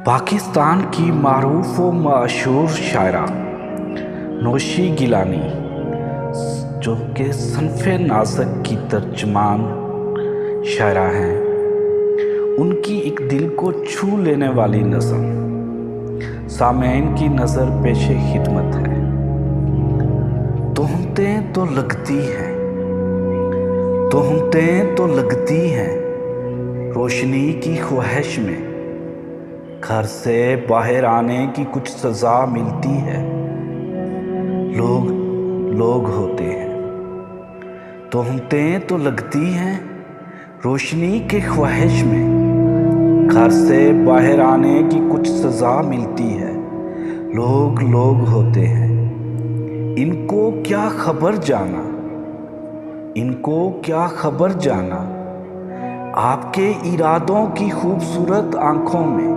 پاکستان کی معروف و مشہور شاعرہ نوشی گیلانی، جو کہ صنف نازک کی ترجمان شاعرہ ہیں، ان کی ایک دل کو چھو لینے والی نظم سامعین کی نظر پیش خدمت ہے۔ تہمتیں تو لگتی ہیں، تہمتیں تو لگتی ہیں، روشنی کی خواہش میں گھر سے باہر آنے کی کچھ سزا ملتی ہے، لوگ لوگ ہوتے ہیں۔ تہمتیں تو لگتی ہیں، روشنی کی خواہش میں گھر سے باہر آنے کی کچھ سزا ملتی ہے، لوگ لوگ ہوتے ہیں۔ ان کو کیا خبر جانا، ان کو کیا خبر جانا، آپ کے ارادوں کی خوبصورت آنکھوں میں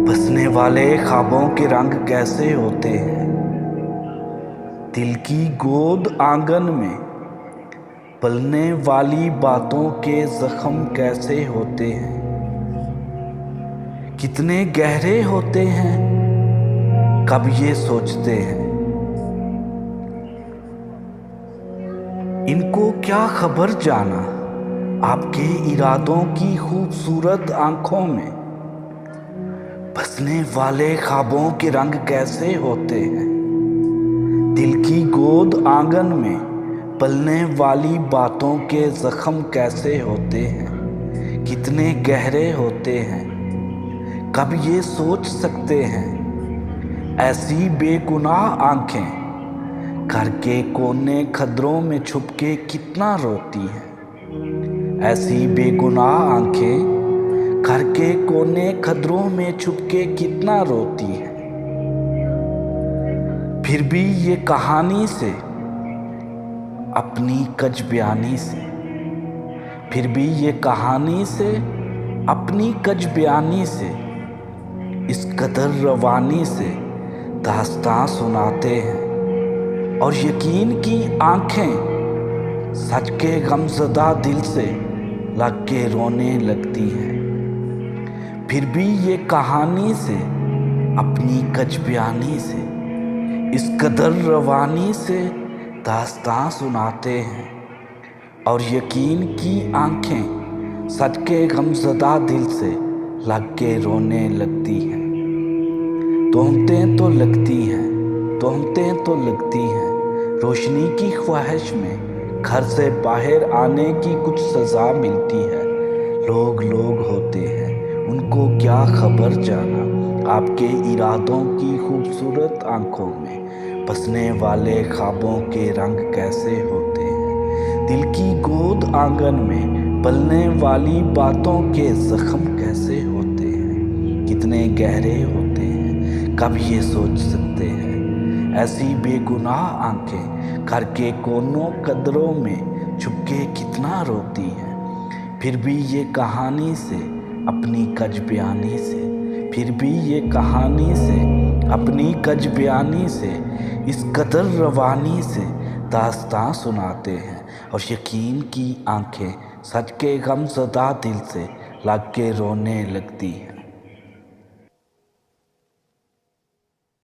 بسنے والے خوابوں کے رنگ کیسے ہوتے ہیں، دل کی گود آنگن میں پلنے والی باتوں کے زخم کیسے ہوتے ہیں، کتنے گہرے ہوتے ہیں، کب یہ سوچتے ہیں۔ ان کو کیا خبر جانا، آپ کے ارادوں کی خوبصورت آنکھوں میں بسنے والے خوابوں کے رنگ کیسے ہوتے ہیں، دل کی گود آنگن میں پلنے والی باتوں کے زخم کیسے ہوتے ہیں، کتنے گہرے ہوتے ہیں، کب یہ سوچ سکتے ہیں۔ ایسی بے گناہ آنکھیں گھر کے کونے کھدروں میں چھپ کے کتنا روتی ہیں، ایسی بے گناہ آنکھیں گھر کے کونے کھدروں میں چھپ کے کتنا روتی ہیں۔ پھر بھی یہ کہانی سے اپنی کج بیانی سے، پھر بھی یہ کہانی سے اپنی کج بیانی سے، اس قدر روانی سے داستاں سناتے ہیں، اور یقین کی آنکھیں سچ کے غمزدہ دل سے لگ کے رونے لگتی ہیں۔ پھر بھی یہ کہانی سے اپنی کج بیانی سے، اس قدر روانی سے داستاں سناتے ہیں، اور یقین کی آنکھیں سچ کے غمزدہ دل سے لگ کے رونے لگتی ہیں۔ تہمتیں تو لگتی ہیں، تہمتیں تو لگتی ہیں، روشنی کی خواہش میں گھر سے باہر آنے کی کچھ سزا ملتی ہے، لوگ لوگ ہوتے ہیں۔ ان کو کیا خبر جانا، آپ کے ارادوں کی خوبصورت آنکھوں میں بسنے والے خوابوں کے رنگ کیسے ہوتے ہیں، دل کی گود آنگن میں پلنے والی باتوں کے زخم کیسے ہوتے ہیں، کتنے گہرے ہوتے ہیں، کب یہ سوچ سکتے ہیں۔ ایسی بے گناہ آنکھیں گھر کے کونوں کدروں میں چھپ کے کتنا روتی ہیں، پھر بھی یہ کہانی سے اپنی کج بیانی سے، پھر بھی یہ کہانی سے اپنی کج بیانی سے، اس قدر روانی سے داستاں سناتے ہیں، اور یقین کی آنکھیں سچ کے غمزدہ دل سے لگ کے رونے لگتی ہیں۔